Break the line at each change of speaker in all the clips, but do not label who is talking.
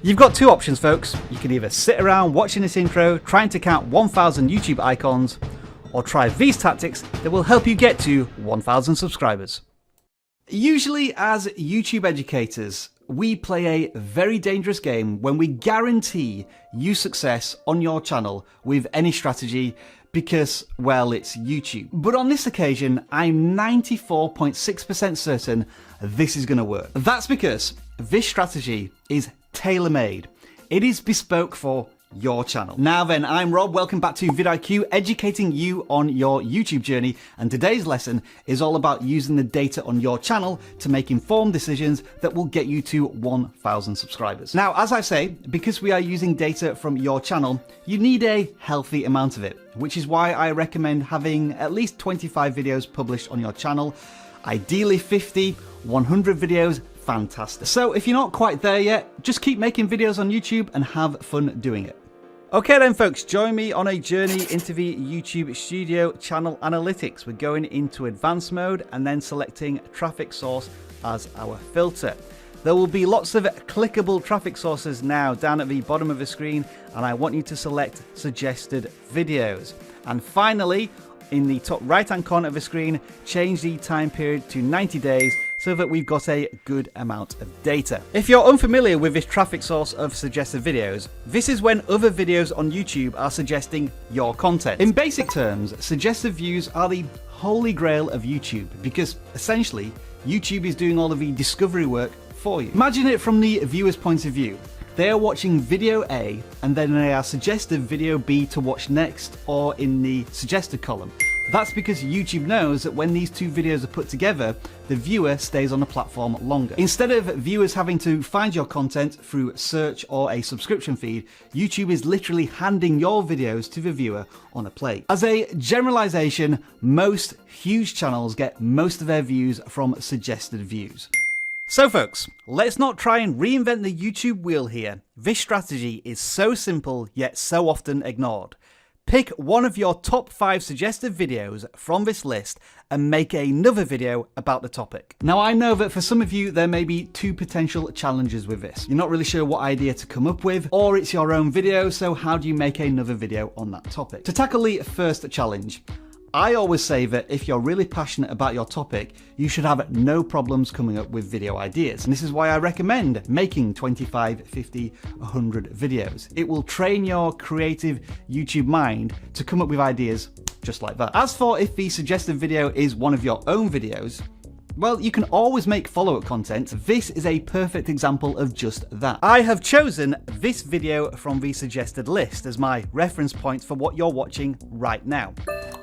You've got two options, folks. You can either sit around watching this intro, trying to count 1,000 YouTube icons, or try these tactics that will help you get to 1,000 subscribers. Usually as YouTube educators, we play a very dangerous game when we guarantee you success on your channel with any strategy because, well, it's YouTube. But on this occasion, I'm 94.6% certain this is going to work. That's because this strategy is tailor-made. It is bespoke for your channel. Now then, I'm Rob, welcome back to VidIQ, educating you on your YouTube journey, and today's lesson is all about using the data on your channel to make informed decisions that will get you to 1,000 subscribers. Now, as I say, because we are using data from your channel, you need a healthy amount of it, which is why I recommend having at least 25 videos published on your channel, ideally 50, 100 videos, fantastic. So if you're not quite there yet, just keep making videos on YouTube and have fun doing it. Okay then folks, join me on a journey into the YouTube Studio channel analytics. We're going into advanced mode and then selecting traffic source as our filter. There will be lots of clickable traffic sources now down at the bottom of the screen, and I want you to select suggested videos. And finally, in the top right hand corner of the screen, change the time period to 90 days so that we've got a good amount of data. If you're unfamiliar with this traffic source of suggested videos, this is when other videos on YouTube are suggesting your content. In basic terms, suggested views are the holy grail of YouTube because essentially YouTube is doing all of the discovery work for you. Imagine it from the viewer's point of view. They are watching video A and then they are suggested video B to watch next, or in the suggested column. That's because YouTube knows that when these two videos are put together, the viewer stays on the platform longer. Instead of viewers having to find your content through search or a subscription feed, YouTube is literally handing your videos to the viewer on a plate. As a generalization, most huge channels get most of their views from suggested views. So folks, let's not try and reinvent the YouTube wheel here. This strategy is so simple yet so often ignored. Pick one of your top 5 suggested videos from this list and make another video about the topic. Now I know that for some of you there may be two potential challenges with this. You're not really sure what idea to come up with, or it's your own video, so how do you make another video on that topic? To tackle the first challenge, I always say that if you're really passionate about your topic, you should have no problems coming up with video ideas. And this is why I recommend making 25, 50, 100 videos. It will train your creative YouTube mind to come up with ideas just like that. As for if the suggested video is one of your own videos, well, you can always make follow-up content. This is a perfect example of just that. I have chosen this video from the suggested list as my reference point for what you're watching right now.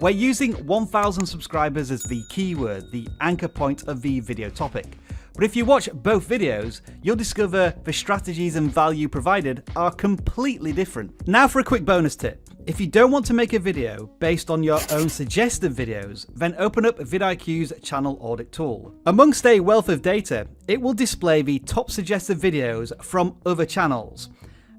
We're using 1,000 subscribers as the keyword, the anchor point of the video topic. But if you watch both videos, you'll discover the strategies and value provided are completely different. Now for a quick bonus tip. If you don't want to make a video based on your own suggested videos, then open up VidIQ's channel audit tool. Amongst a wealth of data, it will display the top suggested videos from other channels.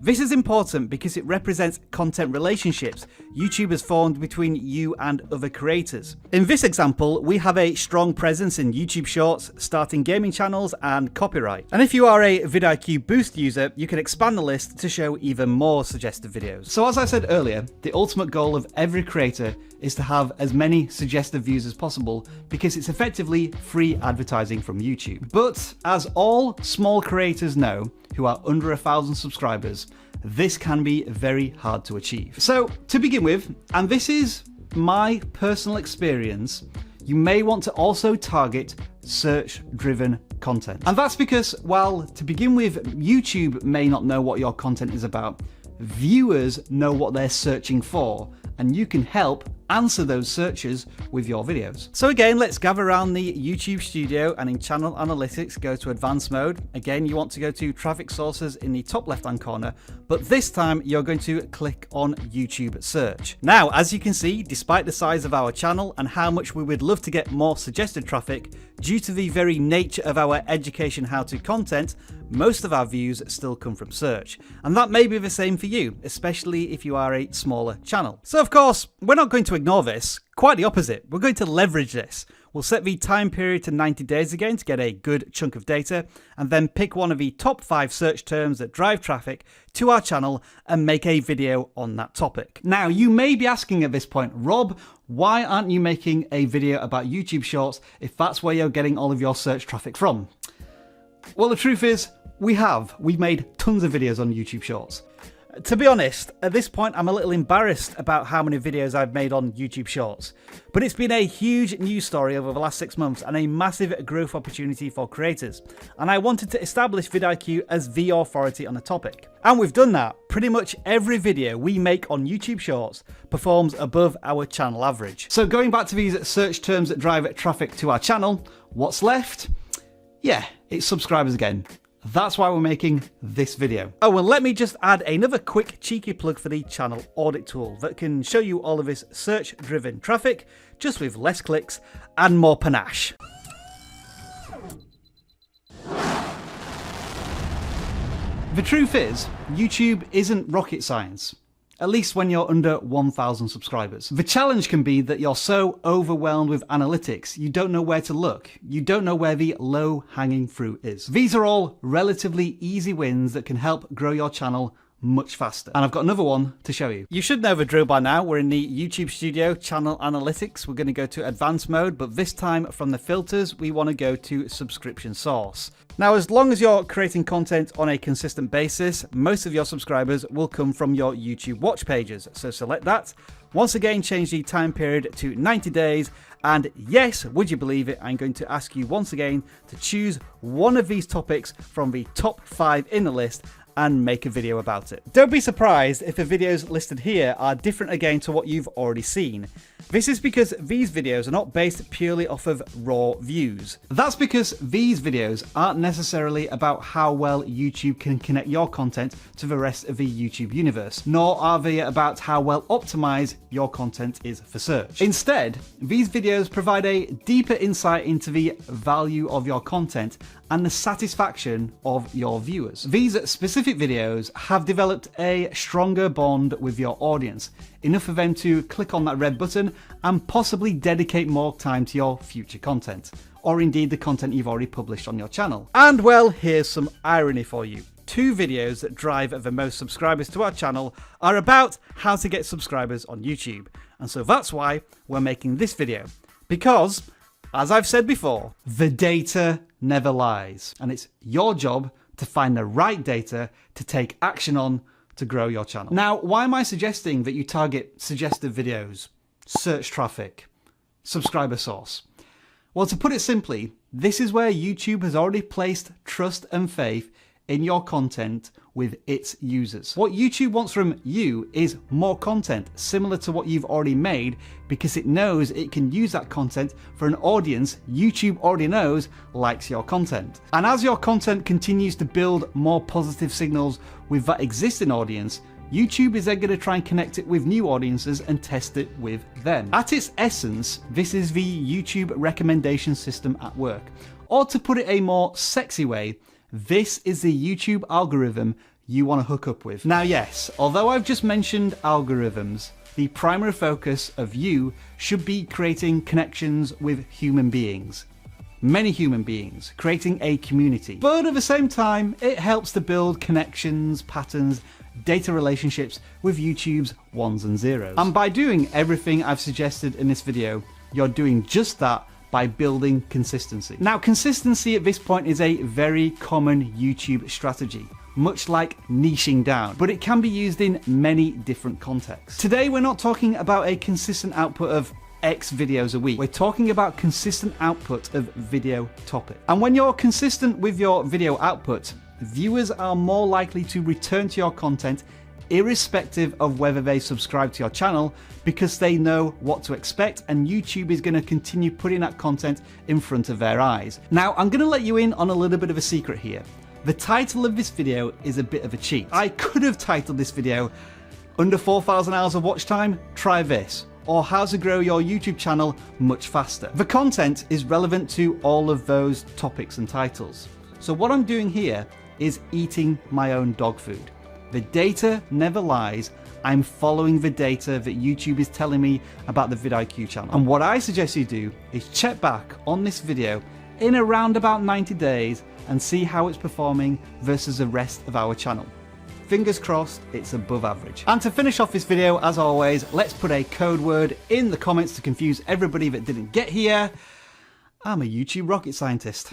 This is important because it represents content relationships YouTube has formed between you and other creators. In this example, we have a strong presence in YouTube Shorts, starting gaming channels, and copyright. And if you are a VidIQ Boost user, you can expand the list to show even more suggested videos. So as I said earlier, the ultimate goal of every creator is to have as many suggested views as possible because it's effectively free advertising from YouTube. But as all small creators know, who are under 1,000 subscribers, this can be very hard to achieve. So to begin with, and this is my personal experience, you may want to also target search-driven content. And that's because, while to begin with, YouTube may not know what your content is about, viewers know what they're searching for, and you can help answer those searches with your videos. So again, let's gather around the YouTube Studio and in channel analytics, go to advanced mode. Again, you want to go to traffic sources in the top left-hand corner, but this time you're going to click on YouTube search. Now, as you can see, despite the size of our channel and how much we would love to get more suggested traffic, due to the very nature of our education how-to content, most of our views still come from search. And that may be the same for you, especially if you are a smaller channel. So of course, we're not going to ignore this. Quite the opposite. We're going to leverage this. We'll set the time period to 90 days again to get a good chunk of data, and then pick one of the top 5 search terms that drive traffic to our channel and make a video on that topic. Now, you may be asking at this point, Rob, why aren't you making a video about YouTube Shorts if that's where you're getting all of your search traffic from? Well, the truth is, we've made tons of videos on YouTube Shorts. To be honest, at this point I'm a little embarrassed about how many videos I've made on YouTube Shorts, but it's been a huge news story over the last 6 months and a massive growth opportunity for creators, and I wanted to establish VidIQ as the authority on the topic. And we've done that. Pretty much every video we make on YouTube Shorts performs above our channel average. So going back to these search terms that drive traffic to our channel, what's left? Yeah, it's subscribers again. That's why we're making this video. Oh, well, let me just add another quick cheeky plug for the channel audit tool that can show you all of this search-driven traffic, just with less clicks and more panache. The truth is, YouTube isn't rocket science. At least when you're under 1,000 subscribers. The challenge can be that you're so overwhelmed with analytics, you don't know where to look. You don't know where the low-hanging fruit is. These are all relatively easy wins that can help grow your channel much faster. And I've got another one to show you. You should know the drill by now. We're in the YouTube Studio channel analytics. We're going to go to advanced mode, but this time from the filters, we want to go to subscription source. Now, as long as you're creating content on a consistent basis, most of your subscribers will come from your YouTube watch pages. So select that. Once again, change the time period to 90 days. And yes, would you believe it, I'm going to ask you once again to choose one of these topics from the top 5 in the list and make a video about it. Don't be surprised if the videos listed here are different again to what you've already seen. This is because these videos are not based purely off of raw views. That's because these videos aren't necessarily about how well YouTube can connect your content to the rest of the YouTube universe, nor are they about how well optimized your content is for search. Instead, these videos provide a deeper insight into the value of your content and the satisfaction of your viewers. These specific videos have developed a stronger bond with your audience, enough for them to click on that red button and possibly dedicate more time to your future content, or indeed the content you've already published on your channel. And well, here's some irony for you. 2 videos that drive the most subscribers to our channel are about how to get subscribers on YouTube. And so that's why we're making this video, because as I've said before, the data never lies, and it's your job to find the right data to take action on to grow your channel. Now, why am I suggesting that you target suggested videos, search traffic, subscriber source? Well, to put it simply, this is where YouTube has already placed trust and faith in your content with its users. What YouTube wants from you is more content similar to what you've already made, because it knows it can use that content for an audience YouTube already knows likes your content. And as your content continues to build more positive signals with that existing audience, YouTube is then going to try and connect it with new audiences and test it with them. At its essence, this is the YouTube recommendation system at work. Or to put it a more sexy way, this is the YouTube algorithm you want to hook up with. Now, yes, although I've just mentioned algorithms, the primary focus of you should be creating connections with human beings. Many human beings, creating a community. But at the same time, it helps to build connections, patterns, data relationships with YouTube's ones and zeros. And by doing everything I've suggested in this video, you're doing just that by building consistency. Now, consistency at this point is a very common YouTube strategy, much like niching down, but it can be used in many different contexts. Today, we're not talking about a consistent output of X videos a week. We're talking about consistent output of video topic. And when you're consistent with your video output, viewers are more likely to return to your content irrespective of whether they subscribe to your channel, because they know what to expect and YouTube is going to continue putting that content in front of their eyes. Now, I'm going to let you in on a little bit of a secret here. The title of this video is a bit of a cheat. I could have titled this video, Under 4,000 Hours of Watch Time, Try This, or How to Grow Your YouTube Channel Much Faster. The content is relevant to all of those topics and titles. So what I'm doing here is eating my own dog food. The data never lies. I'm following the data that YouTube is telling me about the VidIQ channel. And what I suggest you do is check back on this video in around about 90 days and see how it's performing versus the rest of our channel. Fingers crossed it's above average. And to finish off this video, as always, let's put a code word in the comments to confuse everybody that didn't get here. I'm a YouTube rocket scientist.